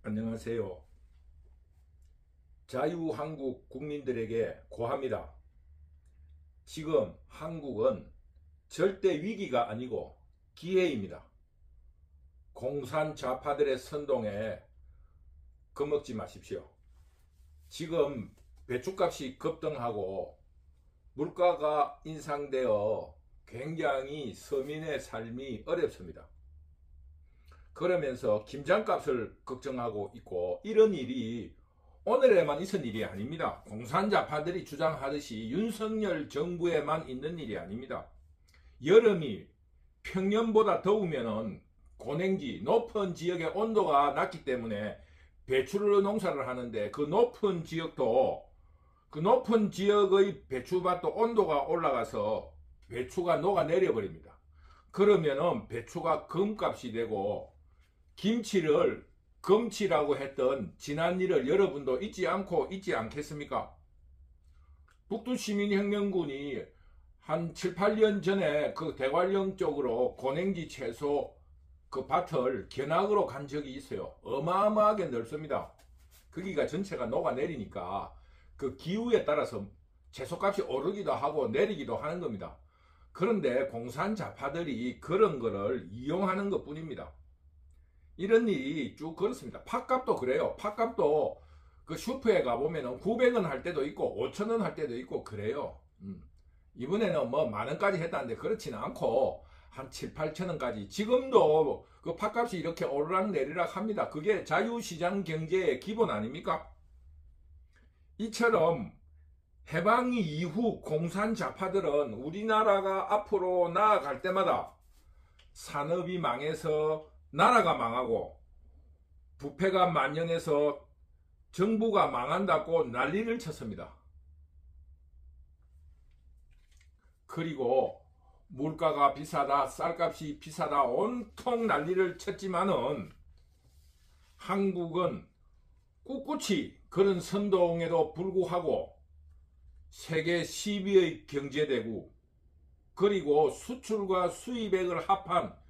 안녕하세요. 자유한국 국민들에게 고합니다. 지금 한국은 절대 위기가 아니고 기회입니다. 공산 좌파들의 선동에 겁먹지 마십시오. 지금 배추값이 급등하고 물가가 인상되어 굉장히 서민의 삶이 어렵습니다. 그러면서 김장값을 걱정하고 있고, 이런 일이 오늘에만 있은 일이 아닙니다. 공산자파들이 주장하듯이 윤석열 정부에만 있는 일이 아닙니다. 여름이 평년보다 더우면은 고냉지, 높은 지역의 온도가 낮기 때문에 배추를 농사를 하는데, 그 높은 지역의 배추밭도 온도가 올라가서 배추가 녹아내려 버립니다. 그러면은 배추가 금값이 되고, 김치를 금치라고 했던 지난 일을 여러분도 잊지 않겠습니까? 북두시민혁명군이 한 7, 8년 전에 그 대관령 쪽으로 고냉지 채소 그 밭을 견학으로 간 적이 있어요. 어마어마하게 넓습니다. 거기가 전체가 녹아내리니까 그 기후에 따라서 채소값이 오르기도 하고 내리기도 하는 겁니다. 그런데 공산자파들이 그런 거를 이용하는 것 뿐입니다. 이런 일이 쭉 그렇습니다. 팥값도 그래요. 팥값도 그 슈퍼에 가보면 900원 할 때도 있고 5,000원 할 때도 있고 그래요. 이번에는 뭐 만원까지 했다는데 그렇지는 않고 한 7, 8,000원까지. 지금도 그 팥값이 이렇게 오르락 내리락 합니다. 그게 자유시장 경제의 기본 아닙니까? 이처럼 해방 이후 공산자파들은 우리나라가 앞으로 나아갈 때마다 산업이 망해서 나라가 망하고 부패가 만연해서 정부가 망한다고 난리를 쳤습니다. 그리고 물가가 비싸다, 쌀값이 비싸다 온통 난리를 쳤지만은 한국은 꿋꿋이 그런 선동에도 불구하고 세계 10위의 경제대국, 그리고 수출과 수입액을 합한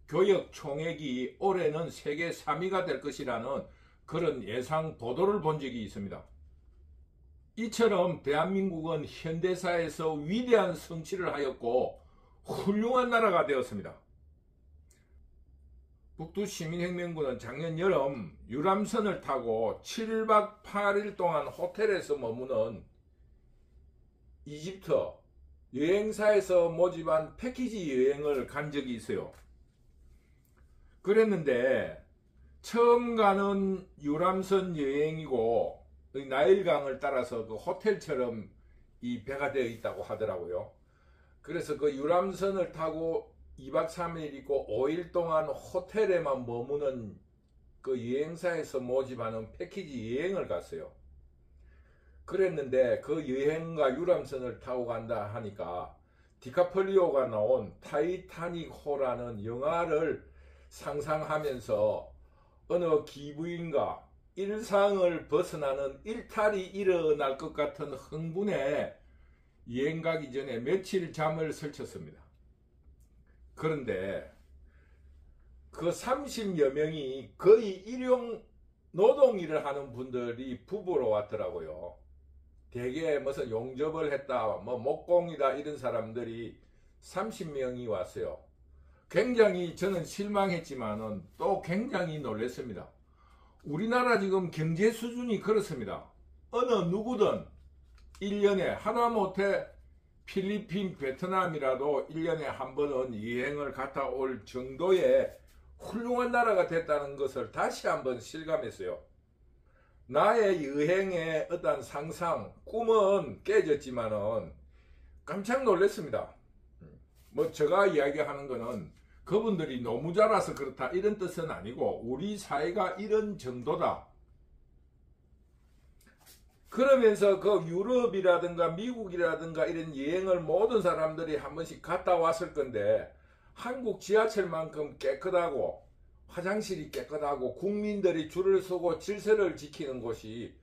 교역 총액이 올해는 세계 3위가 될 것이라는 그런 예상 보도를 본 적이 있습니다. 이처럼 대한민국은 현대사에서 위대한 성취를 하였고 훌륭한 나라가 되었습니다. 북두시민혁명군은 작년 여름 유람선을 타고 7박 8일 동안 호텔에서 머무는 이집트 여행사에서 모집한 패키지 여행을 간 적이 있어요. 그랬는데 처음 가는 유람선 여행이고 나일강을 따라서 그 호텔처럼 이 배가 되어 있다고 하더라고요. 그래서 그 유람선을 타고 2박 3일 있고 5일 동안 호텔에만 머무는 그 여행사에서 모집하는 패키지 여행을 갔어요. 그랬는데 그 여행과 유람선을 타고 간다 하니까 디카프리오가 나온 타이타닉호라는 영화를 상상하면서 어느 기부인가 일상을 벗어나는 일탈이 일어날 것 같은 흥분에 여행 가기 전에 며칠 잠을 설쳤습니다. 그런데 그 30여 명이 거의 일용 노동 일을 하는 분들이 부부로 왔더라고요. 대개 무슨 용접을 했다, 뭐 목공이다 이런 사람들이 30명이 왔어요. 굉장히 저는 실망했지만은 또 굉장히 놀랐습니다. 우리나라 지금 경제 수준이 그렇습니다. 어느 누구든 1년에 하다못해 필리핀, 베트남이라도 1년에 한 번은 여행을 갔다 올 정도의 훌륭한 나라가 됐다는 것을 다시 한번 실감했어요. 나의 여행의 어떤 상상, 꿈은 깨졌지만은 깜짝 놀랐습니다. 뭐 제가 이야기하는 거는 그분들이 너무 잘나서 그렇다 이런 뜻은 아니고 우리 사회가 이런 정도다. 그러면서 그 유럽이라든가 미국이라든가 이런 여행을 모든 사람들이 한 번씩 갔다 왔을 건데 한국 지하철만큼 깨끗하고 화장실이 깨끗하고 국민들이 줄을 서고 질서를 지키는 곳이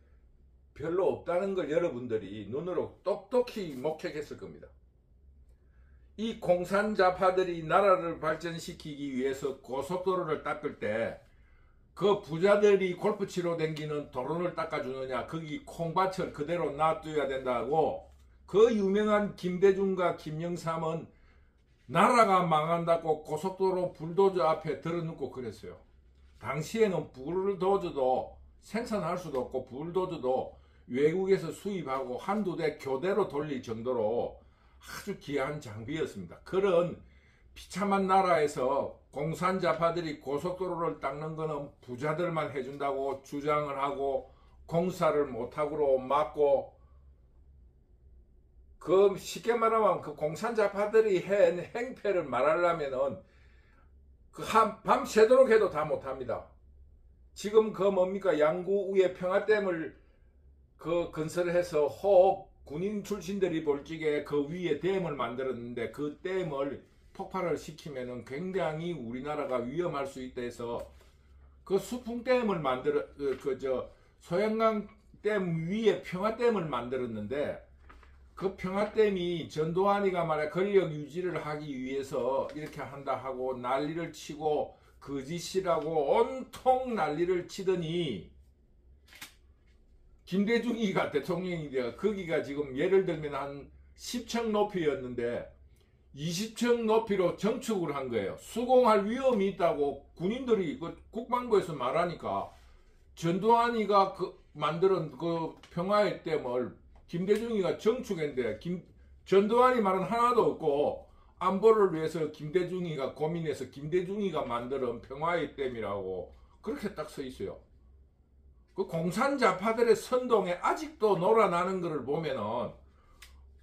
별로 없다는 걸 여러분들이 눈으로 똑똑히 목격했을 겁니다. 이 공산자파들이 나라를 발전시키기 위해서 고속도로를 닦을 때 그 부자들이 골프 치러 댕기는 도로를 닦아주느냐, 거기 콩밭을 그대로 놔둬야 된다고. 그 유명한 김대중과 김영삼은 나라가 망한다고 고속도로 불도저 앞에 들어눕고 그랬어요. 당시에는 불도저도 생산할 수도 없고 불도저도 외국에서 수입하고 한두 대 교대로 돌릴 정도로 아주 귀한 장비였습니다. 그런 비참한 나라에서 공산자파들이 고속도로를 닦는 거는 부자들만 해준다고 주장을 하고 공사를 못하고 막고, 그 쉽게 말하면 그 공산자파들이 한 행패를 말하려면은 그 밤새도록 해도 다 못합니다. 지금 그 뭡니까, 양구 위에 평화댐을 그 건설해서 호흡 군인 출신들이 볼 적에 그 위에 댐을 만들었는데, 그 댐을 폭발을 시키면은 굉장히 우리나라가 위험할 수 있다 해서 그 수풍댐을 만들어, 소양강 댐 위에 평화댐을 만들었는데, 그 평화댐이 전두환이가 말해 권력 유지를 하기 위해서 이렇게 한다 하고 난리를 치고 거짓이라고 온통 난리를 치더니, 김대중이가 대통령이 되어 거기가 지금 예를 들면 한 10층 높이였는데 20층 높이로 정축을 한 거예요. 수공할 위험이 있다고 군인들이 그 국방부에서 말하니까 전두환이가 만드는 그 평화의 댐을 김대중이가 정축했는데, 전두환이 말은 하나도 없고 안보를 위해서 김대중이가 고민해서 김대중이가 만드는 평화의 댐이라고 그렇게 딱 써 있어요. 그 공산자파들의 선동에 아직도 놀아나는 것을 보면은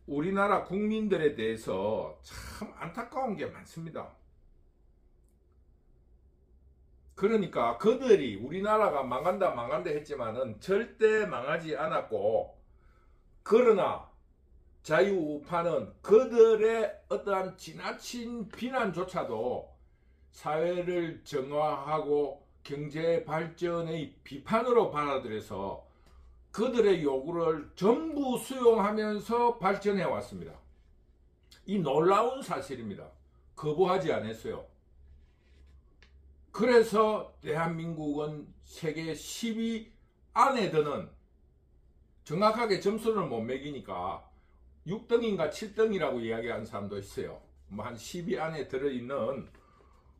우리나라 국민들에 대해서 참 안타까운 게 많습니다. 그러니까 그들이 우리나라가 망한다 했지만은 절대 망하지 않았고, 그러나 자유우파는 그들의 어떠한 지나친 비난조차도 사회를 정화하고 경제 발전의 비판으로 받아들여서 그들의 요구를 전부 수용하면서 발전해 왔습니다. 이 놀라운 사실입니다. 거부하지 않았어요. 그래서 대한민국은 세계 10위 안에 드는, 정확하게 점수를 못 매기니까 6등인가 7등이라고 이야기하는 사람도 있어요. 뭐 한 10위 안에 들어있는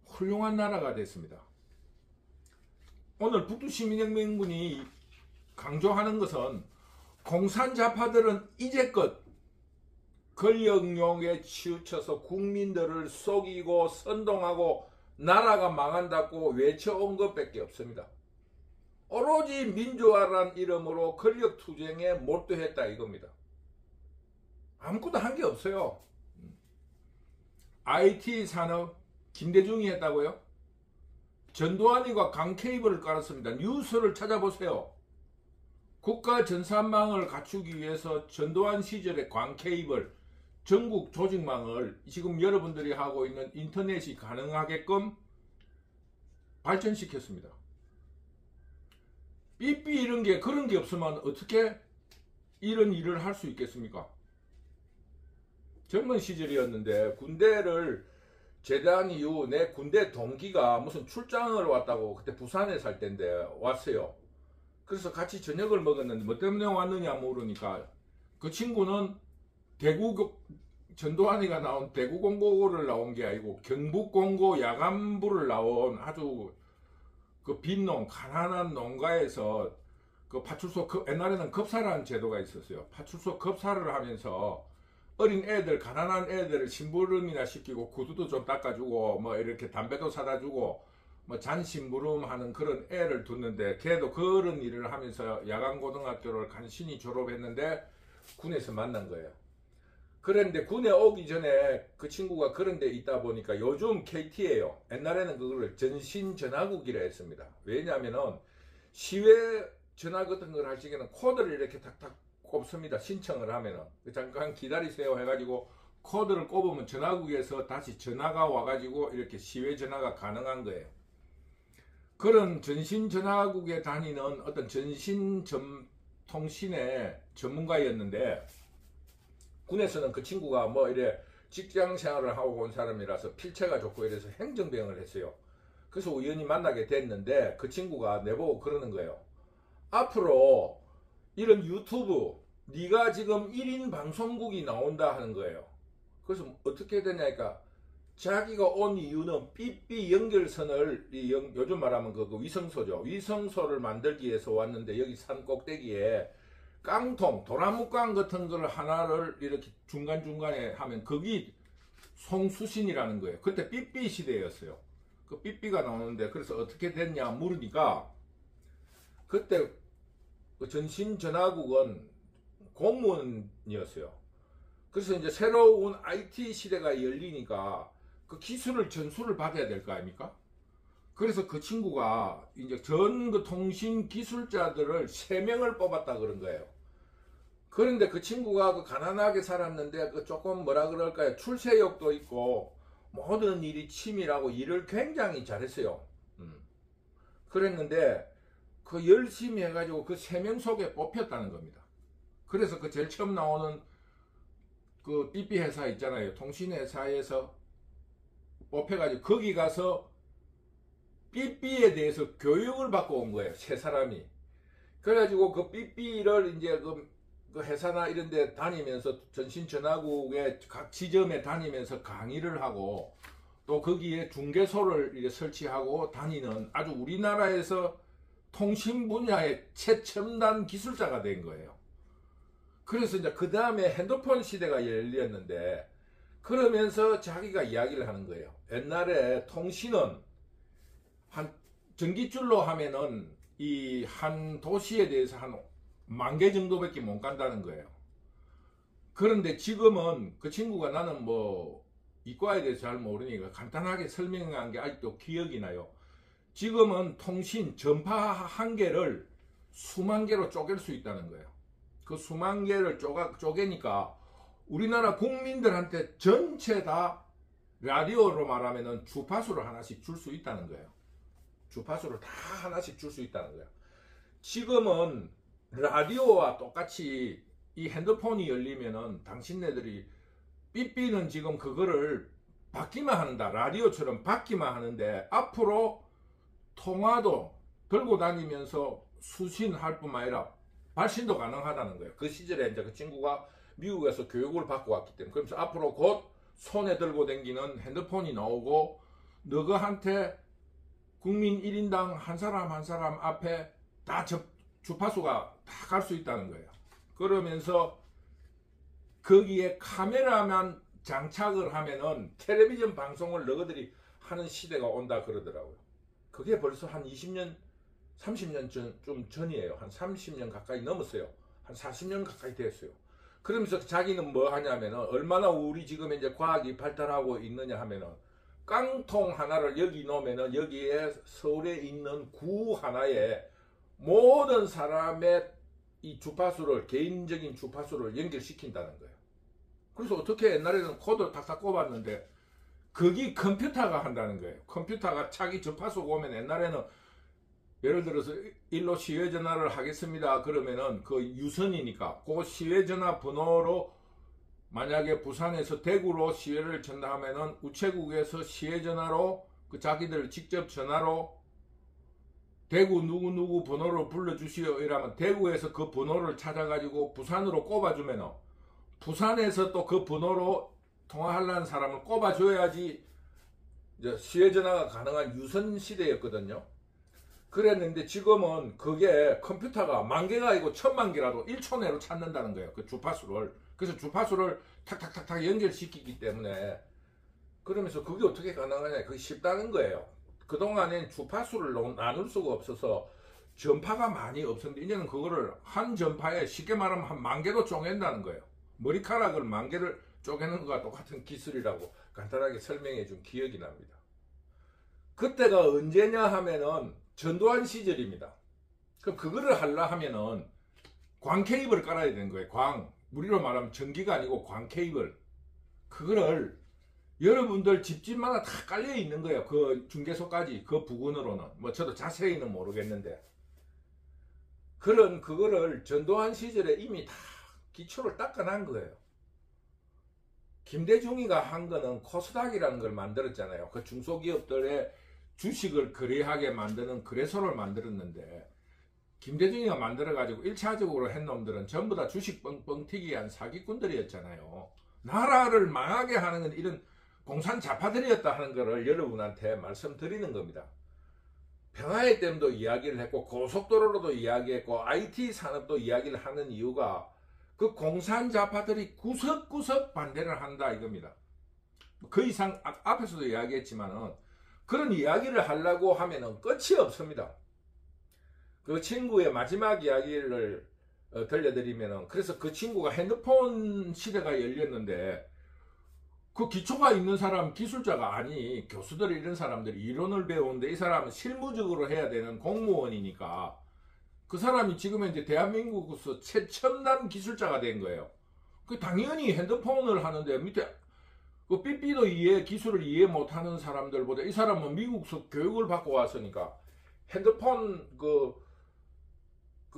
훌륭한 나라가 됐습니다. 오늘 북두시민혁명군이 강조하는 것은 공산자파들은 이제껏 권력욕에 치우쳐서 국민들을 속이고 선동하고 나라가 망한다고 외쳐온 것밖에 없습니다. 오로지 민주화란 이름으로 권력투쟁에 몰두했다 이겁니다. 아무것도 한 게 없어요. IT 산업 김대중이 했다고요? 전두환이가 강케이블을 깔았습니다. 뉴스를 찾아보세요. 국가 전산망을 갖추기 위해서 전두환 시절의 광케이블 전국 조직망을 지금 여러분들이 하고 있는 인터넷이 가능하게끔 발전시켰습니다. 삐삐 이런 게, 그런 게 없으면 어떻게 이런 일을 할 수 있겠습니까? 젊은 시절이었는데 군대를 제대한 이후 내 군대 동기가 무슨 출장을 왔다고, 그때 부산에 살 때인데 왔어요. 그래서 같이 저녁을 먹었는데 뭐 때문에 왔느냐 물으니까 그 친구는 전두환이가 나온 대구공고를 나온 게 아니고 경북공고 야간부를 나온 아주 그 빈농, 가난한 농가에서 그 파출소, 옛날에는 급사라는 제도가 있었어요. 파출소 급사를 하면서 어린 애들, 가난한 애들을 심부름이나 시키고 구두도 좀 닦아주고 뭐 이렇게 담배도 사다 주고 뭐 잔심부름 하는 그런 애를 뒀는데, 걔도 그런 일을 하면서 야간고등학교를 간신히 졸업했는데 군에서 만난 거예요. 그런데 군에 오기 전에 그 친구가 그런 데 있다 보니까 요즘 KT예요. 옛날에는 그걸 전신전화국이라 했습니다. 왜냐하면은 시외 전화 같은 걸 할 적에는 코드를 이렇게 탁탁 꼽습니다. 신청을 하면은 잠깐 기다리세요 해가지고 코드를 꼽으면 전화국에서 다시 전화가 와가지고 이렇게 시외 전화가 가능한 거예요. 그런 전신전화국에 다니는 어떤 전신통신의 전문가였는데, 군에서는 그 친구가 뭐 이래 직장 생활을 하고 온 사람이라서 필체가 좋고 이래서 행정병을 했어요. 그래서 우연히 만나게 됐는데 그 친구가 내보고 그러는 거예요. 앞으로 이런 유튜브 네가 지금 1인 방송국이 나온다 하는 거예요. 그래서 어떻게 되냐니까 자기가 온 이유는 삐삐 연결선을 요즘 말하면 그 위성소죠. 위성소를 만들기 위해서 왔는데 여기 산 꼭대기에 깡통 도라묵깡 같은 걸 하나를 이렇게 중간중간에 하면 거기 송수신이라는 거예요. 그때 삐삐 시대였어요. 그 삐삐가 나오는데 그래서 어떻게 됐냐 물으니까 그때 그 전신전화국은 공무원이었어요. 그래서 이제 새로운 IT 시대가 열리니까 그 기술을 전수를 받아야 될 거 아닙니까? 그래서 그 친구가 이제 전 그 통신 기술자들을 3명을 뽑았다 그런 거예요. 그런데 그 친구가 그 가난하게 살았는데 그 조금 뭐라 그럴까요? 출세욕도 있고 모든 일이 치밀하고 일을 굉장히 잘했어요. 그랬는데 그 열심히 해가지고 그 3명 속에 뽑혔다는 겁니다. 그래서 그 제일 처음 나오는 그 삐삐 회사 있잖아요. 통신회사에서 뽑혀가지고 거기 가서 삐삐에 대해서 교육을 받고 온 거예요. 3사람이. 그래가지고 그 삐삐를 이제 그 회사나 이런 데 다니면서 전신전화국의 각 지점에 다니면서 강의를 하고 또 거기에 중개소를 이제 설치하고 다니는 아주 우리나라에서 통신 분야의 최첨단 기술자가 된 거예요. 그래서 이제 그 다음에 핸드폰 시대가 열렸는데 그러면서 자기가 이야기를 하는 거예요. 옛날에 통신은 한 전기줄로 하면은 이 한 도시에 대해서 한 10,000개 정도밖에 못 간다는 거예요. 그런데 지금은 그 친구가 나는 뭐 이과에 대해서 잘 모르니까 간단하게 설명한 게 아직도 기억이 나요. 지금은 통신 전파 한 개를 수만 개로 쪼갤 수 있다는 거예요. 그 수만 개를 쪼개니까 우리나라 국민들한테 전체 다 라디오로 말하면은 주파수를 하나씩 줄 수 있다는 거예요. 주파수를 다 하나씩 줄 수 있다는 거예요. 지금은 라디오와 똑같이 이 핸드폰이 열리면은 당신네들이 삐삐는 지금 그거를 받기만 한다. 라디오처럼 받기만 하는데 앞으로 통화도 들고 다니면서 수신할 뿐만 아니라 발신도 가능하다는 거예요. 그 시절에 이제 그 친구가 미국에서 교육을 받고 왔기 때문에. 그러면서 앞으로 곧 손에 들고 다니는 핸드폰이 나오고 너희한테 국민 1인당 한 사람 한 사람 앞에 다 주파수가 다 갈 수 있다는 거예요. 그러면서 거기에 카메라만 장착을 하면은 텔레비전 방송을 너희들이 하는 시대가 온다 그러더라고요. 그게 벌써 한 20년, 30년 좀 전이에요. 한 30년 가까이 넘었어요. 한 40년 가까이 됐어요. 그러면서 자기는 뭐 하냐면은 얼마나 우리 지금 이제 과학이 발달하고 있느냐 하면은 깡통 하나를 여기 놓으면은 여기에 서울에 있는 구 하나에 모든 사람의 이 주파수를 개인적인 주파수를 연결시킨다는 거예요. 그래서 어떻게 옛날에는 코드를 탁탁 꼽았는데 거기 컴퓨터가 한다는 거예요. 컴퓨터가 자기 주파수가 오면 옛날에는 예를 들어서 일로 시외전화를 하겠습니다. 그러면은 그 유선이니까 그 시외전화 번호로 만약에 부산에서 대구로 시외를 전화하면은 우체국에서 시외전화로 그 자기들 직접 전화로 대구 누구누구 번호로 불러주시오 이러면 대구에서 그 번호를 찾아가지고 부산으로 꼽아주면은 부산에서 또 그 번호로 통화하려는 사람을 꼽아줘야지 이제 시외전화가 가능한 유선 시대였거든요. 그랬는데 지금은 그게 컴퓨터가 10,000개가 아니고 10,000,000개라도 1초 내로 찾는다는 거예요. 그 주파수를. 그래서 주파수를 탁탁탁탁 연결시키기 때문에 그러면서 그게 어떻게 가능하냐. 그게 쉽다는 거예요. 그동안엔 주파수를 나눌 수가 없어서 전파가 많이 없었는데 이제는 그거를 한 전파에 쉽게 말하면 한 10,000개도 쪼갠다는 거예요. 머리카락을 10,000개를 쪼개는 것과 똑같은 기술이라고 간단하게 설명해 준 기억이 납니다. 그때가 언제냐 하면은 전두환 시절입니다. 그럼 그거를 하려 하면은 광 케이블을 깔아야 되는 거예요. 우리로 말하면 전기가 아니고 광 케이블. 그거를 여러분들 집집마다 다 깔려 있는 거예요. 그 중개소까지 그 부근으로는. 뭐 저도 자세히는 모르겠는데. 그거를 전두환 시절에 이미 다 기초를 닦아난 거예요. 김대중이가 한 거는 코스닥이라는 걸 만들었잖아요. 그 중소기업들의 주식을 거래하게 만드는 거래소를 만들었는데 김대중이가 만들어가지고 1차적으로 한 놈들은 전부 다 주식 뻥튀기 한 사기꾼들이었잖아요. 나라를 망하게 하는 건 이런 공산 좌파들이었다 하는 것을 여러분한테 말씀드리는 겁니다. 평화의 댐도 이야기를 했고 고속도로로도 이야기했고 IT 산업도 이야기를 하는 이유가 그 공산 좌파들이 구석구석 반대를 한다 이겁니다. 그 이상 앞에서도 이야기했지만은 그런 이야기를 하려고 하면은 끝이 없습니다. 그 친구의 마지막 이야기를 들려드리면은 그래서 그 친구가 핸드폰 시대가 열렸는데 그 기초가 있는 사람 기술자가 아니 교수들 이런 사람들이 이론을 배우는데 이 사람은 실무적으로 해야 되는 공무원이니까 그 사람이 지금 이제 대한민국에서 최첨단 기술자가 된 거예요. 그 당연히 핸드폰을 하는데 밑에 그 삐삐도 기술을 이해 못하는 사람들보다 이 사람은 미국서 교육을 받고 왔으니까 핸드폰 그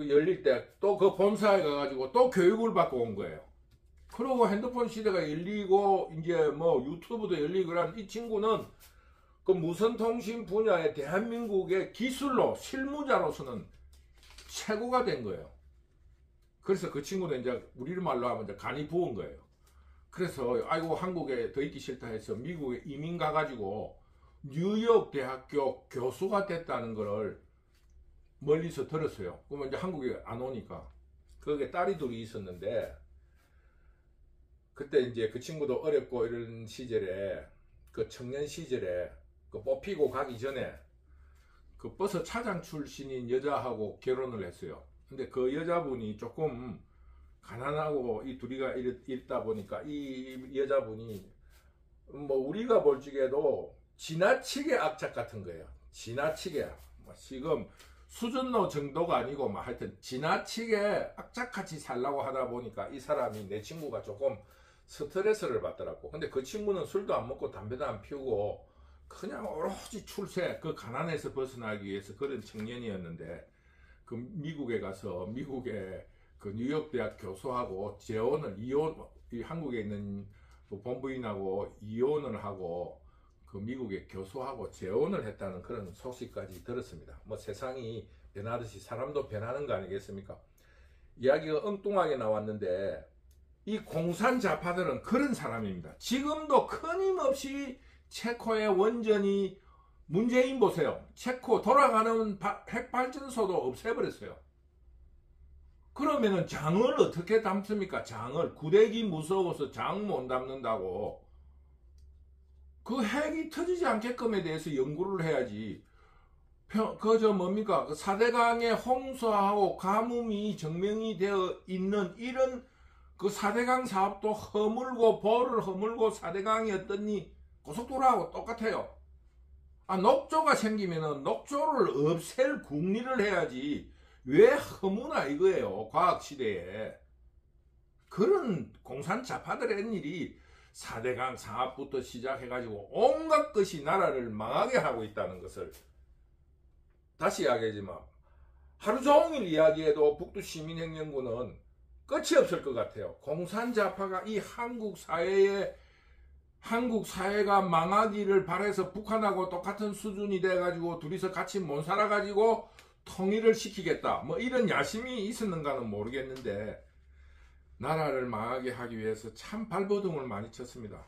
열릴 때 또 그 본사에 가가지고 또 교육을 받고 온 거예요. 그리고 핸드폰 시대가 열리고 이제 뭐 유튜브도 열리고 그런 이 친구는 그 무선통신 분야의 대한민국의 기술로 실무자로서는 최고가 된 거예요. 그래서 그 친구는 이제 우리 말로 하면 이제 간이 부은 거예요. 그래서 아이고 한국에 더 있기 싫다 해서 미국에 이민 가가지고 뉴욕 대학교 교수가 됐다는 거를 멀리서 들었어요. 그러면 이제 한국에 안 오니까 거기에 딸이 둘이 있었는데 그때 이제 그 친구도 어렵고 이런 시절에 그 청년 시절에 그 뽑히고 가기 전에 그 버스 차장 출신인 여자하고 결혼을 했어요. 근데 그 여자분이 조금 가난하고 이 둘이가 있다 보니까 이 여자분이 뭐 우리가 볼 적에도 지나치게 악착 같은 거예요. 지나치게 뭐 지금 수준노 정도가 아니고 뭐 하여튼 지나치게 악착같이 살라고 하다 보니까 이 사람이 내 친구가 조금 스트레스를 받더라고. 근데 그 친구는 술도 안 먹고 담배도 안 피우고 그냥 오로지 출세 그 가난에서 벗어나기 위해서 그런 청년이었는데 그 미국에 가서 미국에 그 뉴욕 대학 교수하고 재혼을 한국에 있는 그 본부인하고 이혼을 하고 그 미국의 교수하고 재혼을 했다는 그런 소식까지 들었습니다. 뭐 세상이 변하듯이 사람도 변하는 거 아니겠습니까? 이야기가 엉뚱하게 나왔는데 이 공산 좌파들은 그런 사람입니다. 지금도 끊임없이 체코의 원전이 문재인 보세요. 체코 돌아가는 핵발전소도 없애버렸어요. 그러면은 장을 어떻게 담습니까? 장을 구대기 무서워서 장 못 담는다고. 그 핵이 터지지 않게끔에 대해서 연구를 해야지. 그저 뭡니까? 그 4대강의 홍수하고 가뭄이 증명이 되어 있는 이런 그 4대강 사업도 허물고 벌을 허물고 4대강이 어떠니 고속도로하고 똑같아요. 녹조가 생기면은 녹조를 없앨 궁리를 해야지. 왜 허무나 이거예요. 과학시대에. 그런 공산 좌파들의 일이 4대강 사업부터 시작해가지고 온갖 것이 나라를 망하게 하고 있다는 것을 다시 이야기하지만 하루 종일 이야기해도 북두시민행정구는 끝이 없을 것 같아요. 공산 좌파가 이 한국 사회가 망하기를 바라서 북한하고 똑같은 수준이 돼가지고 둘이서 같이 못 살아가지고 통일을 시키겠다. 뭐 이런 야심이 있었는가는 모르겠는데 나라를 망하게 하기 위해서 참 발버둥을 많이 쳤습니다.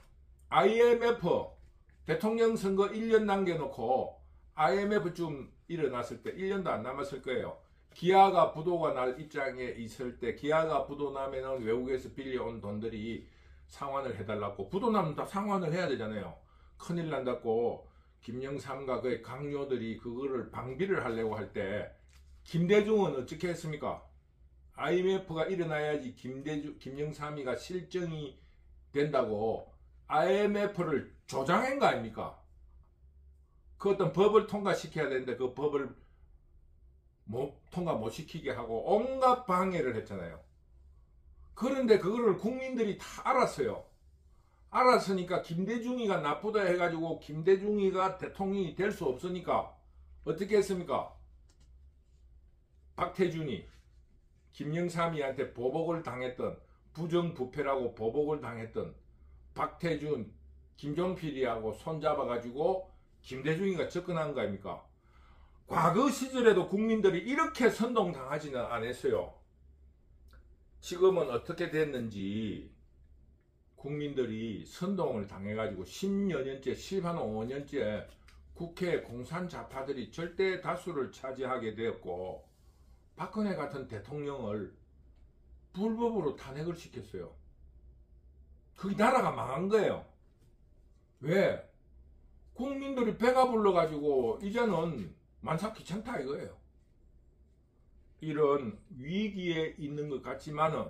IMF 대통령 선거 1년 남겨놓고 IMF쯤 일어났을 때 1년도 안 남았을 거예요. 기아가 부도가 날 입장에 있을 때 기아가 부도 나면은 외국에서 빌려온 돈들이 상환을 해달라고 부도 나면 다 상환을 해야 되잖아요. 큰일 난다고 김영삼과 그의 강요들이 그거를 방비를 하려고 할 때 김대중은 어떻게 했습니까? IMF가 일어나야지 김영삼이가 실정이 된다고 IMF를 조장한 거 아닙니까? 그 어떤 법을 통과시켜야 되는데 그 법을 통과 못 시키게 하고 온갖 방해를 했잖아요. 그런데 그거를 국민들이 다 알았어요. 알았으니까 김대중이가 나쁘다 해가지고 김대중이가 대통령이 될 수 없으니까 어떻게 했습니까? 박태준이 김영삼이한테 보복을 당했던 부정부패라고 보복을 당했던 박태준, 김종필이하고 손잡아가지고 김대중이가 접근한 거 아닙니까? 과거 시절에도 국민들이 이렇게 선동당하지는 않았어요. 지금은 어떻게 됐는지 국민들이 선동을 당해가지고 10여 년째, 15년째 국회 공산좌파들이 절대 다수를 차지하게 되었고 박근혜 같은 대통령을 불법으로 탄핵을 시켰어요. 그 나라가 망한 거예요. 왜? 국민들이 배가 불러가지고 이제는 만사 귀찮다 이거예요. 이런 위기에 있는 것 같지만은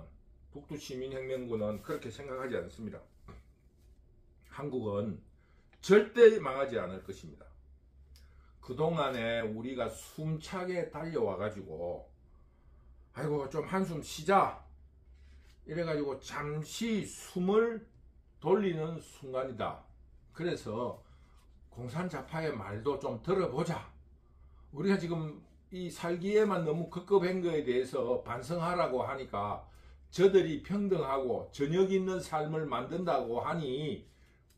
북두시민혁명군은 그렇게 생각하지 않습니다. 한국은 절대 망하지 않을 것입니다. 그동안에 우리가 숨차게 달려와가지고 아이고 좀 한숨 쉬자 이래가지고 잠시 숨을 돌리는 순간이다. 그래서 공산좌파의 말도 좀 들어보자. 우리가 지금 이 살기에만 너무 급급한 거에 대해서 반성하라고 하니까 저들이 평등하고 저녁 있는 삶을 만든다고 하니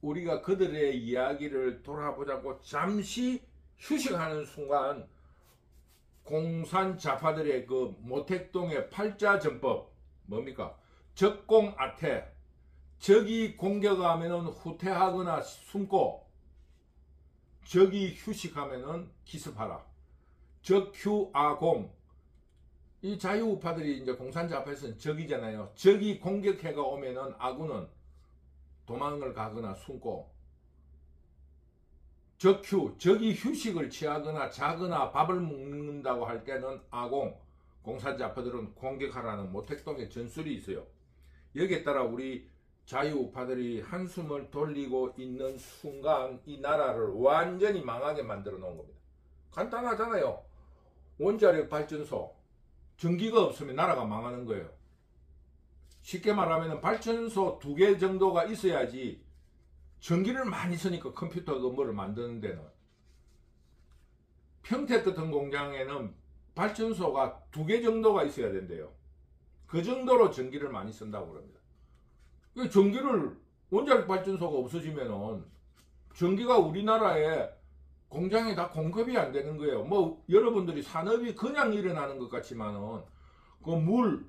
우리가 그들의 이야기를 돌아보자고 잠시 휴식하는 순간 공산좌파들의 그 모택동의 팔자전법 뭡니까? 적공아태, 적이 공격하면은 후퇴하거나 숨고 적이 휴식하면은 기습하라. 적휴아공. 이 자유우파들이 이제 공산좌파에서는 적이잖아요. 적이 공격해가 오면은 아군은 도망을 가거나 숨고 적이 휴식을 취하거나 자거나 밥을 먹는다고 할 때는 아공, 공산좌파들은 공격하라는 모택동의 전술이 있어요. 여기에 따라 우리 자유우파들이 한숨을 돌리고 있는 순간 이 나라를 완전히 망하게 만들어 놓은 겁니다. 간단하잖아요. 원자력 발전소, 전기가 없으면 나라가 망하는 거예요. 쉽게 말하면 발전소 2개 정도가 있어야지 전기를 많이 쓰니까 컴퓨터 뭐를 만드는 데는 평택 같은 공장에는 발전소가 2개 정도가 있어야 된대요. 그 정도로 전기를 많이 쓴다고 그럽니다. 전기를 원자력 발전소가 없어지면은 전기가 우리나라에 공장에 다 공급이 안 되는 거예요. 뭐 여러분들이 산업이 그냥 일어나는 것 같지만은 그 물,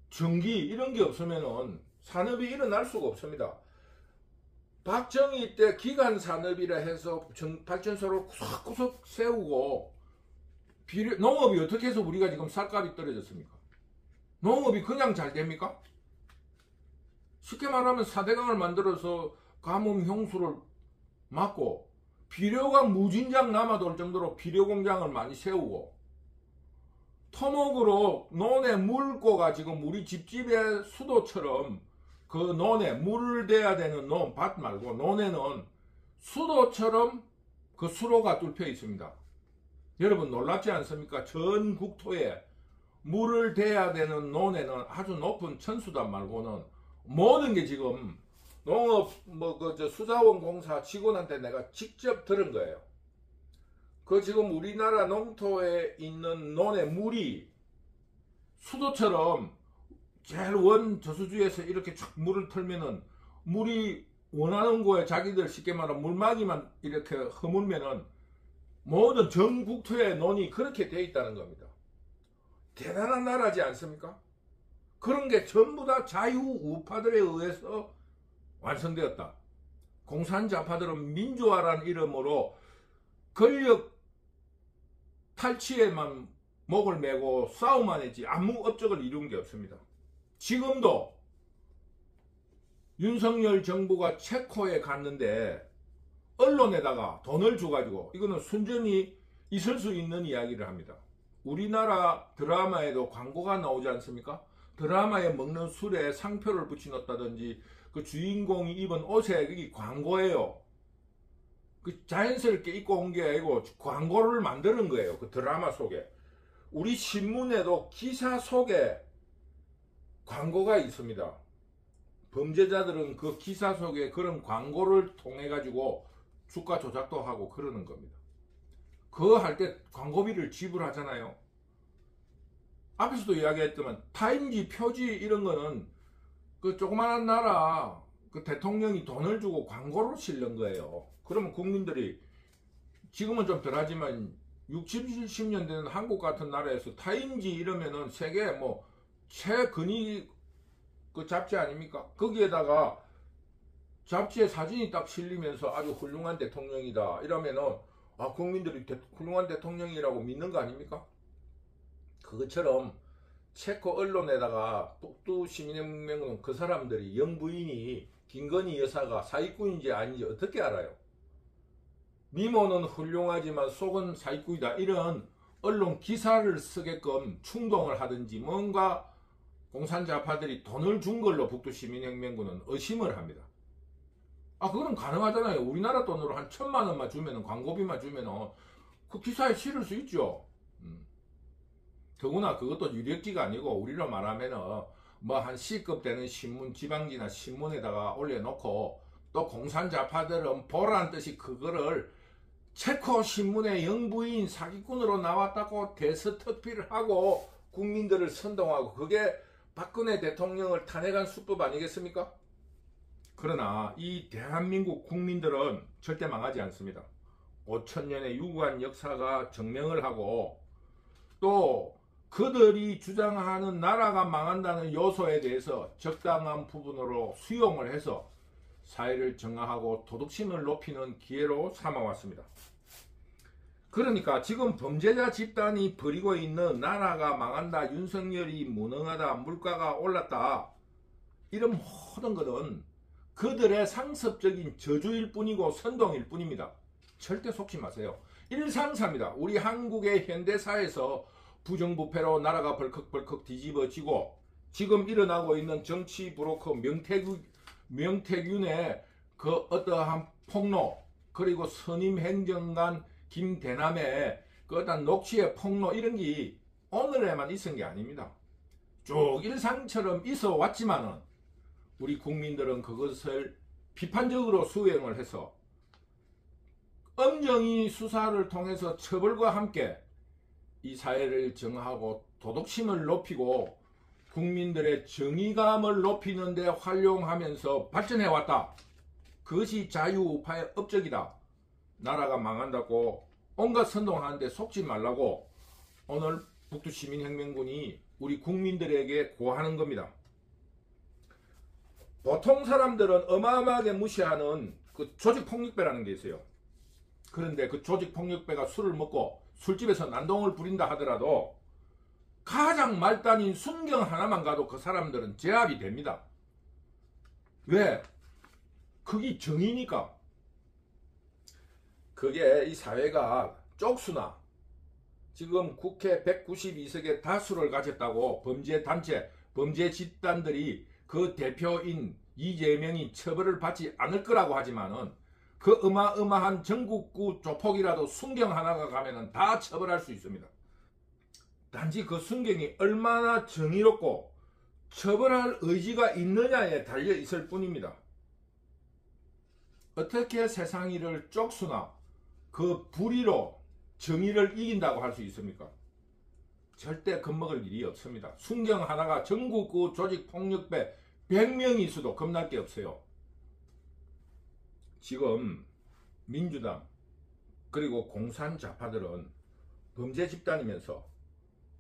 전기 이런 게 없으면은 산업이 일어날 수가 없습니다. 박정희 때 기간 산업이라 해서 발전소를 구석구석 세우고 농업이 어떻게 해서 우리가 지금 쌀값이 떨어졌습니까? 농업이 그냥 잘 됩니까? 쉽게 말하면 4대강을 만들어서 가뭄 형수를 막고 비료가 무진장 남아돌 정도로 비료 공장을 많이 세우고 토목으로 논에 물고가 지금 우리 집집의 수도처럼 그 논에 물을 대야 되는 논, 밭 말고 논에는 수도처럼 그 수로가 뚫혀 있습니다. 여러분 놀랍지 않습니까? 전 국토에 물을 대야 되는 논에는 아주 높은 천수단 말고는 모든 게 지금 농업 수자원 공사 직원한테 내가 직접 들은 거예요. 그 지금 우리나라 농토에 있는 논의 물이 수도처럼 제일 원 저수지에서 이렇게 쫙 물을 틀면은 물이 원하는 거에 자기들 쉽게 말하면 물막이만 이렇게 허물면은 모든 전 국토의 논이 그렇게 돼 있다는 겁니다. 대단한 나라지 않습니까? 그런 게 전부 다 자유우파들에 의해서 완성되었다. 공산좌파들은 민주화라는 이름으로 권력 탈취에만 목을 메고 싸움만 했지 아무 업적을 이룬 게 없습니다. 지금도 윤석열 정부가 체코에 갔는데 언론에다가 돈을 줘가지고 이거는 순전히 있을 수 있는 이야기를 합니다. 우리나라 드라마에도 광고가 나오지 않습니까? 드라마에 먹는 술에 상표를 붙여놨다든지 그 주인공이 입은 옷에 그게 광고예요. 그 자연스럽게 입고 온 게 아니고 광고를 만드는 거예요. 그 드라마 속에. 우리 신문에도 기사 속에 광고가 있습니다. 범죄자들은 그 기사 속에 그런 광고를 통해 가지고 주가 조작도 하고 그러는 겁니다. 그거 할 때 광고비를 지불하잖아요. 앞에서도 이야기했지만 타임지, 표지 이런 거는 그 조그마한 나라 그 대통령이 돈을 주고 광고로 실는 거예요. 그러면 국민들이 지금은 좀 덜하지만 60, 70년대는 한국 같은 나라에서 타임지 이러면은 세계 뭐 최근위 그 잡지 아닙니까? 거기에다가 잡지에 사진이 딱 실리면서 아주 훌륭한 대통령이다 이러면은 아 국민들이 훌륭한 대통령이라고 믿는 거 아닙니까? 그것처럼 체코 언론에다가 북두 시민혁명은 그 사람들이 영부인이 김건희 여사가 사기꾼인지 아닌지 어떻게 알아요? 미모는 훌륭하지만 속은 사기꾼이다 이런 언론 기사를 쓰게끔 충동을 하든지 뭔가 공산자파들이 돈을 준 걸로 북두 시민혁명군은 의심을 합니다. 아 그거는 가능하잖아요. 우리나라 돈으로 한 1,000만 원만 주면은 광고비만 주면은 그 기사에 실을 수 있죠. 더구나 그것도 유력지가 아니고 우리로 말하면은 뭐 한 C급 되는 신문 지방지나 신문에다가 올려놓고 또 공산자파들은 보란 뜻이 그거를 체코 신문의 영부인 사기꾼으로 나왔다고 대서특필을 하고 국민들을 선동하고 그게 박근혜 대통령을 탄핵한 수법 아니겠습니까? 그러나 이 대한민국 국민들은 절대 망하지 않습니다. 5천년의 유구한 역사가 증명을 하고 또 그들이 주장하는 나라가 망한다는 요소에 대해서 적당한 부분으로 수용을 해서 사회를 정화하고 도덕심을 높이는 기회로 삼아왔습니다. 그러니까 지금 범죄자 집단이 벌이고 있는 나라가 망한다, 윤석열이 무능하다, 물가가 올랐다 이런 모든 것은 그들의 상습적인 저주일 뿐이고 선동일 뿐입니다. 절대 속지 마세요. 일상사입니다. 우리 한국의 현대사에서 부정부패로 나라가 벌컥벌컥 뒤집어지고 지금 일어나고 있는 정치 브로커 명태균의 그 어떠한 폭로 그리고 선임 행정관 김대남의 그 어떤 녹취의 폭로 이런 게 오늘에만 있은 게 아닙니다. 쭉 일상처럼 있어 왔지만은 우리 국민들은 그것을 비판적으로 수행을 해서 엄정히 수사를 통해서 처벌과 함께 이 사회를 정하고 도덕심을 높이고 국민들의 정의감을 높이는 데 활용하면서 발전해왔다. 그것이 자유우파의 업적이다. 나라가 망한다고 온갖 선동하는데 속지 말라고 오늘 북두시민혁명군이 우리 국민들에게 고하는 겁니다. 보통 사람들은 어마어마하게 무시하는 그 조직폭력배라는 게 있어요. 그런데 그 조직폭력배가 술을 먹고 술집에서 난동을 부린다 하더라도 가장 말단인 순경 하나만 가도 그 사람들은 제압이 됩니다. 왜? 그게 정의니까. 그게 이 사회가 쪽수나 지금 국회 192석의 다수를 가졌다고 범죄단체, 범죄 집단들이 그 대표인 이재명이 처벌을 받지 않을 거라고 하지만은 그 어마어마한 전국구 조폭이라도 순경 하나가 가면은 다 처벌할 수 있습니다. 단지 그 순경이 얼마나 정의롭고 처벌할 의지가 있느냐에 달려 있을 뿐입니다. 어떻게 세상 일을 쪽수나 그 불의로 정의를 이긴다고 할 수 있습니까? 절대 겁먹을 일이 없습니다. 순경 하나가 전국구 조직폭력배 100명이 있어도 겁날 게 없어요. 지금 민주당 그리고 공산자파들은 범죄 집단이면서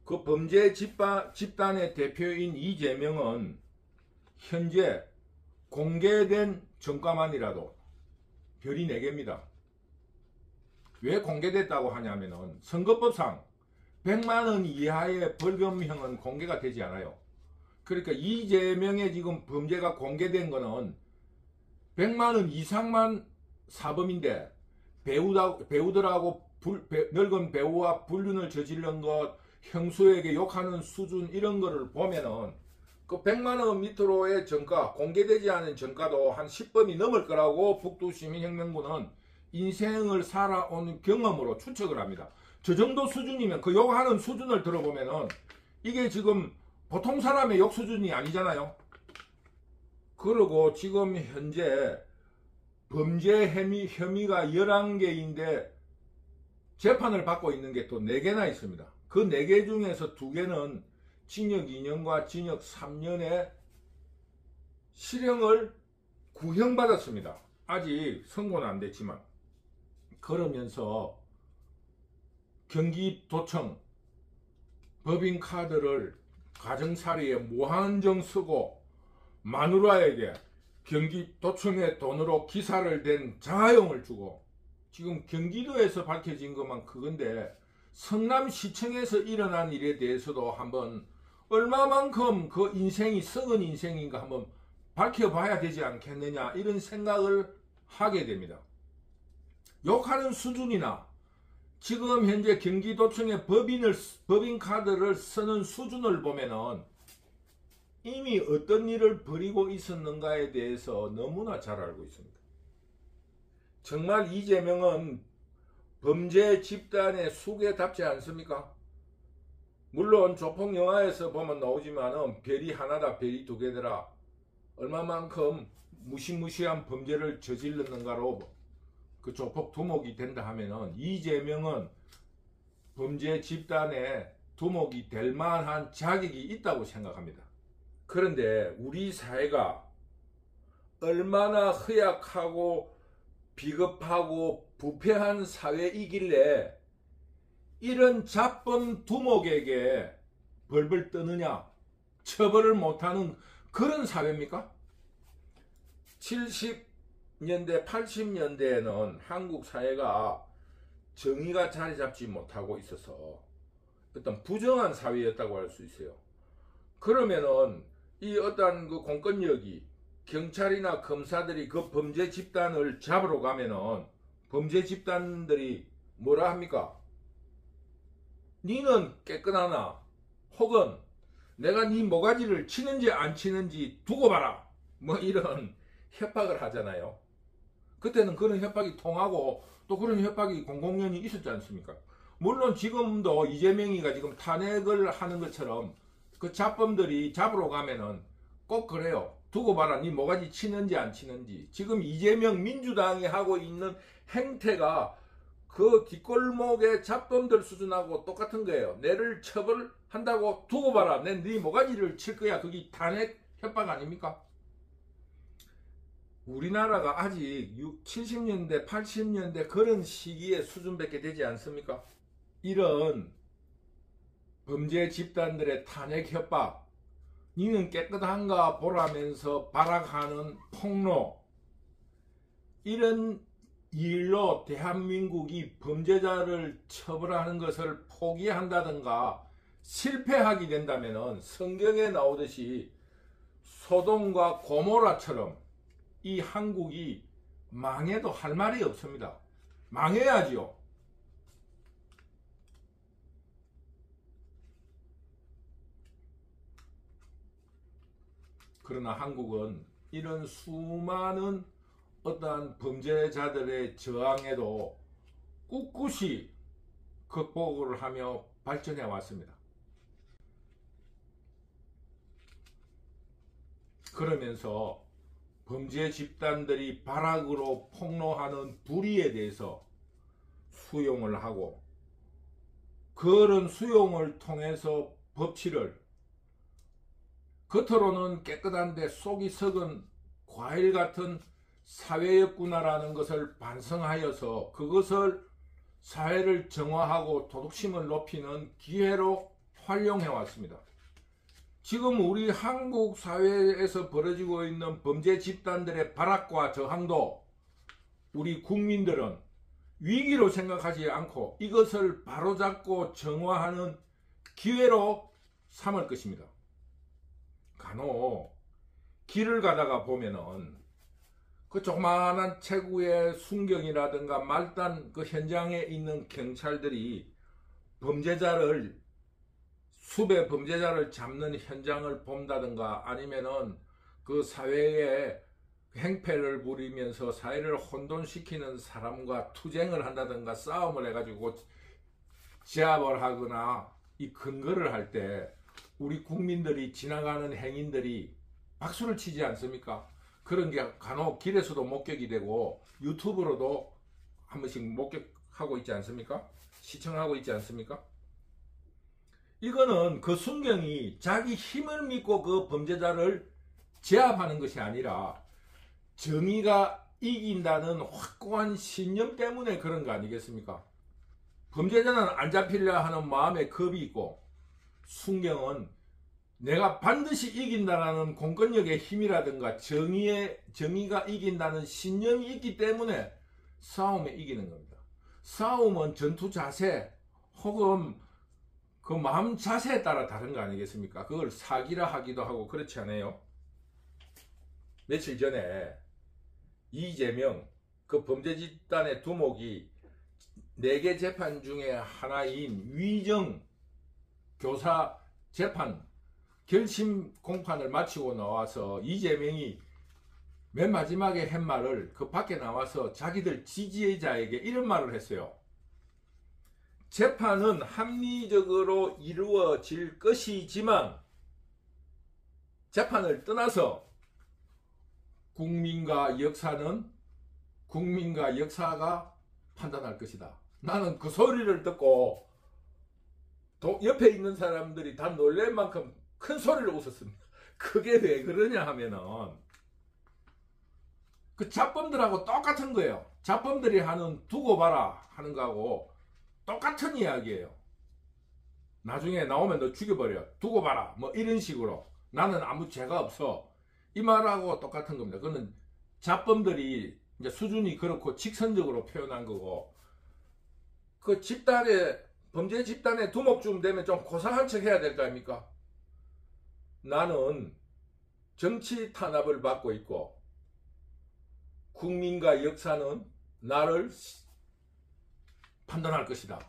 그 범죄 집단의 대표인 이재명은 현재 공개된 전과만이라도 별이 4개입니다. 왜 공개됐다고 하냐면은 선거법상 100만원 이하의 벌금형은 공개가 되지 않아요. 그러니까 이재명의 지금 범죄가 공개된 거는 100만원 이상만 사범인데 배우들하고 늙은 배우와 불륜을 저지른 것, 형수에게 욕하는 수준 이런 거를 보면은 그 100만원 밑으로의 전과, 공개되지 않은 전과도 한 10범이 넘을 거라고 북두시민혁명군은 인생을 살아온 경험으로 추측을 합니다. 저 정도 수준이면 그 욕하는 수준을 들어보면은 이게 지금 보통 사람의 욕 수준이 아니잖아요. 그리고 지금 현재 범죄 혐의가 11개인데 재판을 받고 있는 게 또 4개나 있습니다. 그 4개 중에서 2개는 징역 2년과 징역 3년의 실형을 구형받았습니다. 아직 선고는 안 됐지만. 그러면서 경기도청 법인카드를 가정살이에 무한정 쓰고 마누라에게 경기도청의 돈으로 기사를 댄 자가용을 주고, 지금 경기도에서 밝혀진 것만 그건데 성남시청에서 일어난 일에 대해서도 한번 얼마만큼 그 인생이 썩은 인생인가 한번 밝혀봐야 되지 않겠느냐, 이런 생각을 하게 됩니다. 욕하는 수준이나 지금 현재 경기도청의 법인카드를 쓰는 수준을 보면은 이미 어떤 일을 벌이고 있었는가에 대해서 너무나 잘 알고 있습니다. 정말 이재명은 범죄 집단의 수괴답지 않습니까? 물론 조폭 영화에서 보면 나오지만은 별이 하나다 별이 두 개더라, 얼마만큼 무시무시한 범죄를 저질렀는가로 그 조폭 두목이 된다 하면은 이재명은 범죄 집단의 두목이 될 만한 자격이 있다고 생각합니다. 그런데 우리 사회가 얼마나 허약하고 비겁하고 부패한 사회이길래 이런 잡범 두목에게 벌벌 떠느냐, 처벌을 못하는 그런 사회입니까? 70년대 80년대에는 한국 사회가 정의가 자리 잡지 못하고 있어서 어떤 부정한 사회였다고 할 수 있어요. 그러면은 이 어떤 그 공권력이, 경찰이나 검사들이 그 범죄 집단을 잡으러 가면은 범죄 집단들이 뭐라 합니까? 니는 깨끗하나? 혹은 내가 네 모가지를 치는지 안 치는지 두고 봐라, 뭐 이런 협박을 하잖아요. 그때는 그런 협박이 통하고 또 그런 협박이 공공연히 있었지 않습니까? 물론 지금도 이재명이가 지금 탄핵을 하는 것처럼 그 잡범들이 잡으러 가면은 꼭 그래요. 두고 봐라, 네 모가지 치는지 안 치는지. 지금 이재명 민주당이 하고 있는 행태가 그 뒷골목의 잡범들 수준하고 똑같은 거예요. 내를 처벌한다고 두고 봐라, 내 네 모가지를 칠 거야. 그게 탄핵 협박 아닙니까? 우리나라가 아직 70년대 80년대 그런 시기의 수준밖에 되지 않습니까? 이런 범죄 집단들의 탄핵 협박, 니는 깨끗한가 보라면서 발악하는 폭로, 이런 일로 대한민국이 범죄자를 처벌하는 것을 포기한다든가 실패하게 된다면 성경에 나오듯이 소돔과 고모라처럼 이 한국이 망해도 할 말이 없습니다. 망해야지요. 그러나 한국은 이런 수많은 어떠한 범죄자들의 저항에도 꿋꿋이 극복을 하며 발전해 왔습니다. 그러면서 범죄 집단들이 발악으로 폭로하는 불의에 대해서 수용을 하고, 그런 수용을 통해서 법치를 겉으로는 깨끗한데 속이 썩은 과일 같은 사회였구나라는 것을 반성하여서 그것을 사회를 정화하고 도덕심을 높이는 기회로 활용해 왔습니다. 지금 우리 한국 사회에서 벌어지고 있는 범죄 집단들의 발악과 저항도 우리 국민들은 위기로 생각하지 않고 이것을 바로잡고 정화하는 기회로 삼을 것입니다. 간혹 길을 가다가 보면은 그 조그마한 체구의 순경이라든가 말단 그 현장에 있는 경찰들이 수배 범죄자를 잡는 현장을 본다든가 아니면은 그 사회에 행패를 부리면서 사회를 혼돈시키는 사람과 투쟁을 한다든가 싸움을 해가지고 제압을 하거나 이 근거를 할 때 우리 국민들이 지나가는 행인들이 박수를 치지 않습니까? 그런 게 간혹 길에서도 목격이 되고 유튜브로도 한 번씩 목격하고 있지 않습니까? 시청하고 있지 않습니까? 이거는 그 순경이 자기 힘을 믿고 그 범죄자를 제압하는 것이 아니라 정의가 이긴다는 확고한 신념 때문에 그런 거 아니겠습니까? 범죄자는 안 잡히려 하는 마음에 겁이 있고, 순경은 내가 반드시 이긴다라는 공권력의 힘이라든가 정의가 이긴다는 신념이 있기 때문에 싸움에 이기는 겁니다. 싸움은 전투 자세 혹은 그 마음 자세에 따라 다른 거 아니겠습니까? 그걸 사기라 하기도 하고 그렇지 않아요? 며칠 전에 이재명 그 범죄 집단의 두목이 4개 재판 중에 하나인 위정 교사 재판 결심 공판을 마치고 나와서 이재명이 맨 마지막에 한 말을 그 밖에 나와서 자기들 지지자에게 이런 말을 했어요. 재판은 합리적으로 이루어질 것이지만 재판을 떠나서 국민과 역사가 판단할 것이다. 나는 그 소리를 듣고 옆에 있는 사람들이 다 놀랄 만큼 큰 소리로 웃었습니다. 그게 왜 그러냐 하면은 그 잡범들하고 똑같은 거예요. 잡범들이 하는 두고 봐라 하는 거하고 똑같은 이야기예요. 나중에 나오면 너 죽여버려. 두고 봐라. 뭐 이런 식으로. 나는 아무 죄가 없어. 이 말하고 똑같은 겁니다. 그거는 잡범들이 이제 수준이 그렇고 직선적으로 표현한 거고, 그 범죄 집단의 두목쯤 되면 좀 고상한 척 해야 될 거 아닙니까? 나는 정치 탄압을 받고 있고 국민과 역사는 나를 판단할 것이다.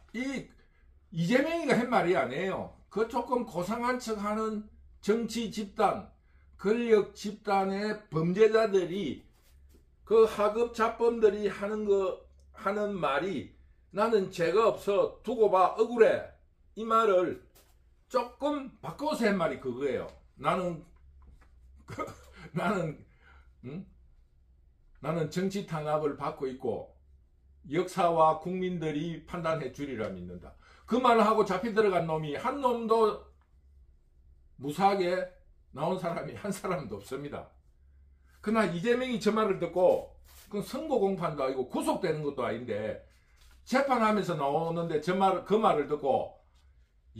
이재명이가 한 말이 아니에요. 그 조금 고상한 척하는 정치 집단, 권력 집단의 범죄자들이 그 하급 잡범들이 하는 말이 나는 죄가 없어 두고 봐 억울해 이 말을 조금 바꿔서 한 말이 그거예요. 나는 정치 탄압을 받고 있고 역사와 국민들이 판단해 주리라 믿는다. 그 말을 하고 잡혀 들어간 놈이 한 놈도 무사하게 나온 사람이 한 사람도 없습니다. 그러나 이재명이 저 말을 듣고 그 선고 공판도 아니고 구속되는 것도 아닌데 재판하면서 나오는데 그 말을 듣고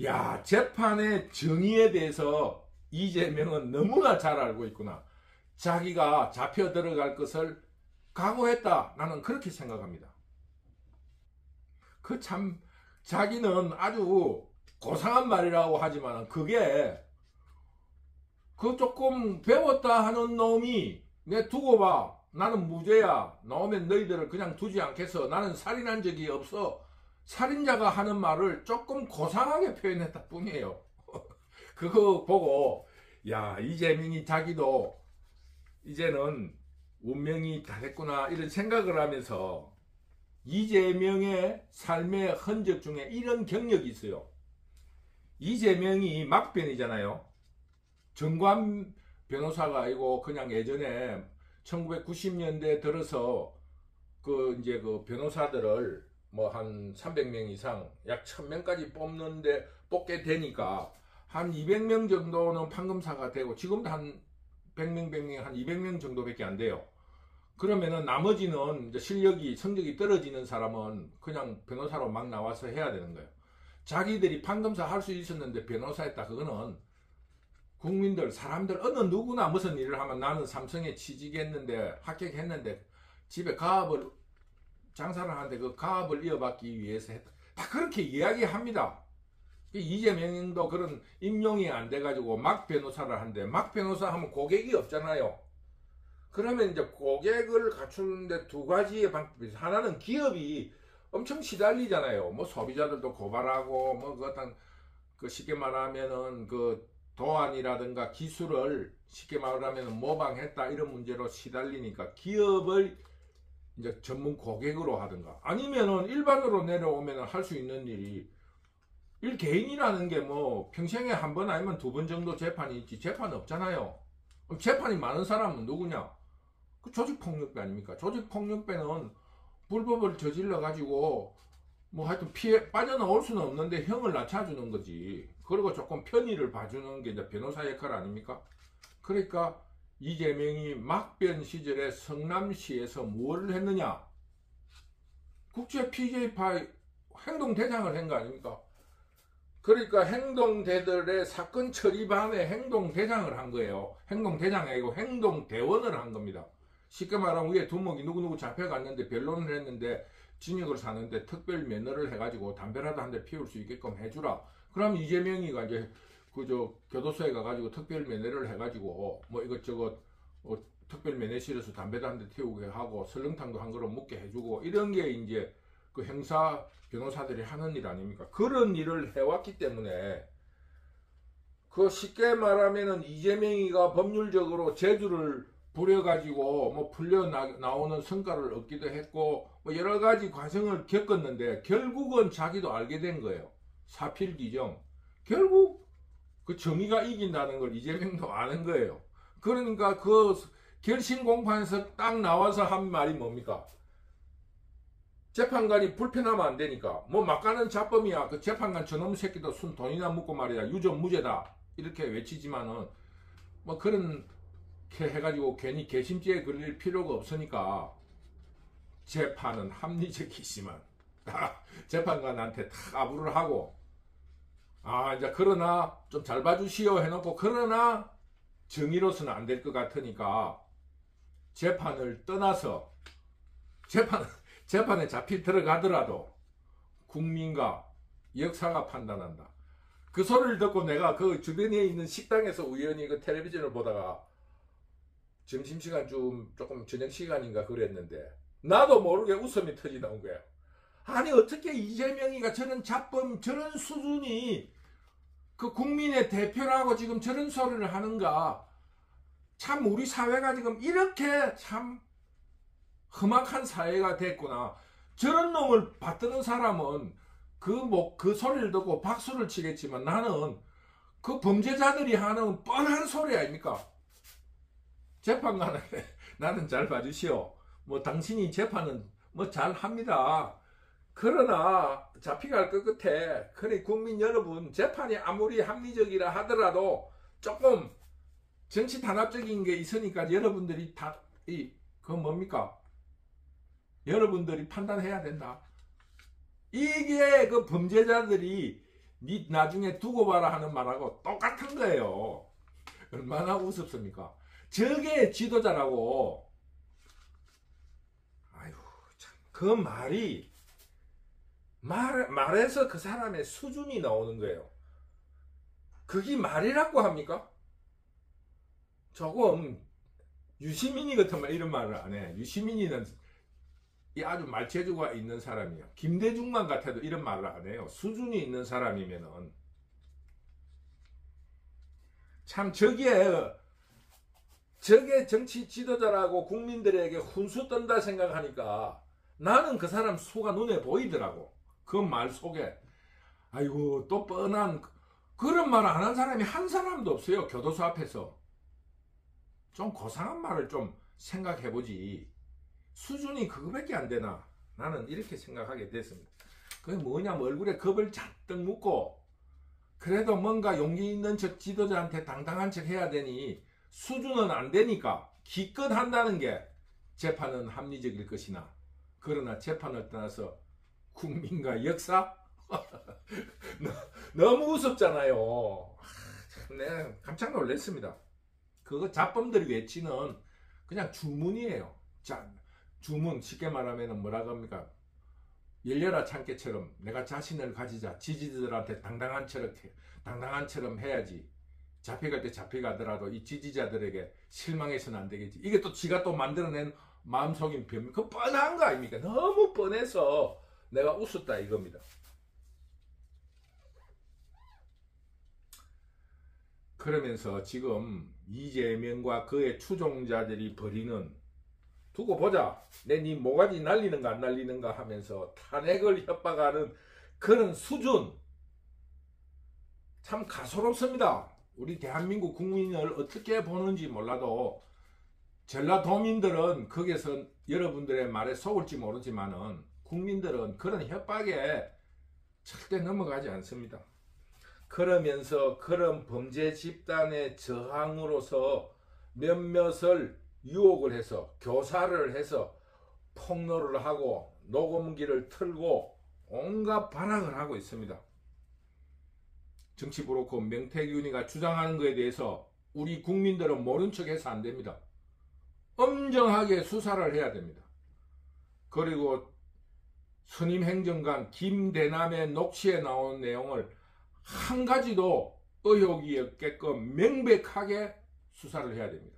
야, 재판의 정의에 대해서 이재명은 너무나 잘 알고 있구나. 자기가 잡혀 들어갈 것을 각오했다. 나는 그렇게 생각합니다. 자기는 아주 고상한 말이라고 하지만 그게 그 조금 배웠다 하는 놈이 내 두고 봐. 나는 무죄야. 나오면 너희들을 그냥 두지 않겠어. 나는 살인한 적이 없어. 살인자가 하는 말을 조금 고상하게 표현했다 뿐이에요. 그거 보고 야, 이재명이 자기도 이제는 운명이 다 됐구나 이런 생각을 하면서 이재명의 삶의 흔적 중에 이런 경력이 있어요. 이재명이 막변이잖아요. 정관 변호사가 아니고 그냥 예전에 1990년대 들어서 그 변호사들을 뭐 한 300명 이상 약 1000명까지 뽑게 되니까 한 200명 정도는 판검사가 되고 지금도 한 100명 한 200명 정도밖에 안 돼요. 그러면은 나머지는 이제 성적이 떨어지는 사람은 그냥 변호사로 막 나와서 해야 되는 거예요. 자기들이 판검사 할 수 있었는데 변호사 했다. 그거는 사람들 어느 누구나 무슨 일을 하면 나는 삼성에 취직했는데 합격했는데 집에 장사를 하는데 그 가업을 이어받기 위해서 했다. 다 그렇게 이야기합니다. 이재명도 그런 임용이 안 돼가지고 막 변호사를 하는데 막 변호사 하면 고객이 없잖아요. 그러면 이제 고객을 갖추는데 두 가지의 방법이 있어요. 하나는 기업이 엄청 시달리잖아요. 뭐 소비자들도 고발하고 뭐 쉽게 말하면은 그 도안이라든가 기술을 쉽게 말하면 모방했다 이런 문제로 시달리니까 기업을 이제 전문 고객으로 하든가 아니면은 일반으로 내려오면 할 수 있는 일이 개인이라는 게 뭐 평생에 한 번 아니면 2번 정도 재판이 있지 재판 없잖아요. 그럼 재판이 많은 사람은 누구냐? 그 조직폭력배 아닙니까? 조직폭력배는 불법을 저질러 가지고 뭐 하여튼 빠져나올 수는 없는데 형을 낮춰주는 거지. 그리고 조금 편의를 봐주는 게 이제 변호사 역할 아닙니까? 그러니까 이재명이 막변 시절에 성남시에서 뭘 했느냐? 국제 PJ파 행동대장을 한 거 아닙니까? 그러니까 행동대들의 사건 처리반에 행동대장을 한 거예요. 행동대장이 아니고 행동대원을 한 겁니다. 쉽게 말하면 위에 두목이 누구누구 잡혀갔는데 변론을 했는데 징역을 사는데 특별 면허를 해가지고 담배라도 한 대 피울 수 있게끔 해주라. 그럼 이재명이가 이제 교도소에 가가지고 특별 면허를 해가지고 뭐 이것저것 특별 면허실에서 담배도 한 대 태우게 하고 설렁탕도 한 그릇 먹게 해주고 이런 게 이제 그 형사 변호사들이 하는 일 아닙니까? 그런 일을 해왔기 때문에 그 쉽게 말하면은 이재명이가 법률적으로 재주를 부려가지고 뭐 풀려 나오는 성과를 얻기도 했고 뭐 여러 가지 과정을 겪었는데 결국은 자기도 알게 된 거예요. 사필귀정. 결국 그 정의가 이긴다는 걸 이재명도 아는 거예요. 그러니까 그 결심 공판에서 딱 나와서 한 말이 뭡니까? 재판관이 불편하면 안 되니까 뭐 막가는 자범이야. 그 재판관 저놈 새끼도 순 돈이나 묻고 말이야. 유죄무죄다 이렇게 외치지만은 뭐 그런 게 해가지고 괜히 개심죄에 걸릴 필요가 없으니까 재판은 합리적이지만 재판관한테 다 아부를 하고 이제 그러나 좀 잘 봐주시오 해놓고 그러나 정의로서는 안 될 것 같으니까 재판을 떠나서 재판에 잡히 들어가더라도 국민과 역사가 판단한다. 그 소리를 듣고 내가 그 주변에 있는 식당에서 우연히 그 텔레비전을 보다가 점심시간 조금 저녁시간인가 그랬는데 나도 모르게 웃음이 터지 나온 거야. 아니 어떻게 이재명이가 저런 잡범 저런 수준이 그 국민의 대표라고 지금 저런 소리를 하는가. 참 우리 사회가 지금 이렇게 참 험악한 사회가 됐구나. 저런 놈을 받드는 사람은 그 소리를 듣고 박수를 치겠지만 나는 그 범죄자들이 하는 뻔한 소리 아닙니까? 재판관한테 나는 잘 봐주시오. 뭐 당신이 재판은 뭐 잘 합니다. 그러나 잡혀갈 것 끝에 그래 국민 여러분 재판이 아무리 합리적이라 하더라도 조금 정치 단합적인 게 있으니까 여러분들이 그건 뭡니까? 여러분들이 판단해야 된다. 이게 그 범죄자들이 니 나중에 두고 봐라 하는 말하고 똑같은 거예요. 얼마나 우습습니까? 저게 지도자라고. 아유 참 그 말이 말에서 그 사람의 수준이 나오는 거예요. 그게 말이라고 합니까? 조금 유시민이 같으면 이런 말을 안 해. 유시민이는 아주 말재주가 있는 사람이에요. 김대중만 같아도 이런 말을 안 해요. 수준이 있는 사람이면은 참 저게 정치 지도자라고 국민들에게 훈수 떤다 생각하니까 나는 그 사람 수가 눈에 보이더라고. 그 말 속에 아이고 또 뻔한 그런 말 안 한 사람이 한 사람도 없어요. 교도소 앞에서. 좀 고상한 말을 좀 생각해보지. 수준이 그거밖에 안 되나. 나는 이렇게 생각하게 됐습니다. 그게 뭐냐면 얼굴에 겁을 잔뜩 묻고 그래도 뭔가 용기 있는 척 지도자한테 당당한 척 해야 되니 수준은 안 되니까 기껏 한다는 게 재판은 합리적일 것이나 그러나 재판을 떠나서 국민과 역사? 너무 우습잖아요. 네, 깜짝 놀랐습니다. 그거 잡범들이 외치는 그냥 주문이에요. 자, 주문 쉽게 말하면 뭐라고 합니까? 열려라 창깨처럼 내가 자신을 가지자. 지지자들한테 당당한처럼 해야지. 잡혀갈 때 잡혀가더라도 이 지지자들에게 실망해서는 안 되겠지. 이게 또 지가 또 만들어낸 마음속인 변명. 그 뻔한 거 아닙니까? 너무 뻔해서 내가 웃었다 이겁니다. 그러면서 지금 이재명과 그의 추종자들이 벌이는 두고 보자. 내 니 모가지 날리는가 안 날리는가 하면서 탄핵을 협박하는 그런 수준 참 가소롭습니다. 우리 대한민국 국민을 어떻게 보는지 몰라도 전라도민들은 거기서 여러분들의 말에 속을지 모르지만은 국민들은 그런 협박에 절대 넘어가지 않습니다. 그러면서 그런 범죄 집단의 저항으로서 몇몇을 유혹을 해서 교사를 해서 폭로를 하고 녹음기를 틀고 온갖 발악을 하고 있습니다. 정치 브로커 명태균이가 주장하는 것에 대해서 우리 국민들은 모른 척해서 안 됩니다. 엄정하게 수사를 해야 됩니다. 그리고 선임 행정관 김대남의 녹취에 나온 내용을 한 가지도 의혹이 없게끔 명백하게 수사를 해야 됩니다.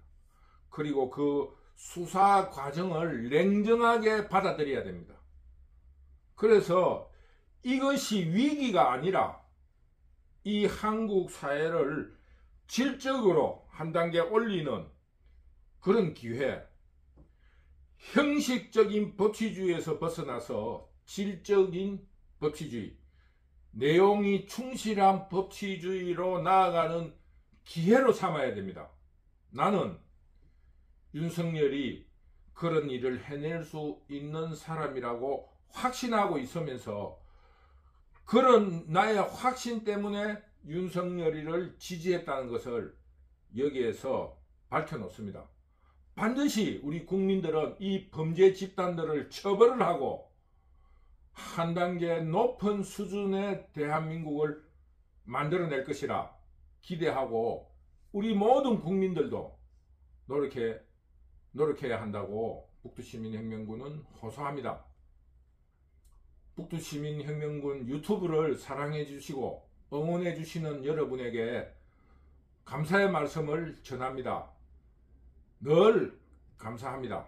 그리고 그 수사 과정을 냉정하게 받아들여야 됩니다. 그래서 이것이 위기가 아니라 이 한국 사회를 질적으로 한 단계 올리는 그런 기회, 형식적인 법치주의에서 벗어나서 질적인 법치주의, 내용이 충실한 법치주의로 나아가는 기회로 삼아야 됩니다. 나는 윤석열이 그런 일을 해낼 수 있는 사람이라고 확신하고 있으면서 그런 나의 확신 때문에 윤석열이를 지지했다는 것을 여기에서 밝혀놓습니다. 반드시 우리 국민들은 이 범죄 집단들을 처벌을 하고 한 단계 높은 수준의 대한민국을 만들어낼 것이라 기대하고 우리 모든 국민들도 노력해야 한다고 북두시민혁명군은 호소합니다. 북두시민혁명군 유튜브를 사랑해 주시고 응원해 주시는 여러분에게 감사의 말씀을 전합니다. 늘 감사합니다.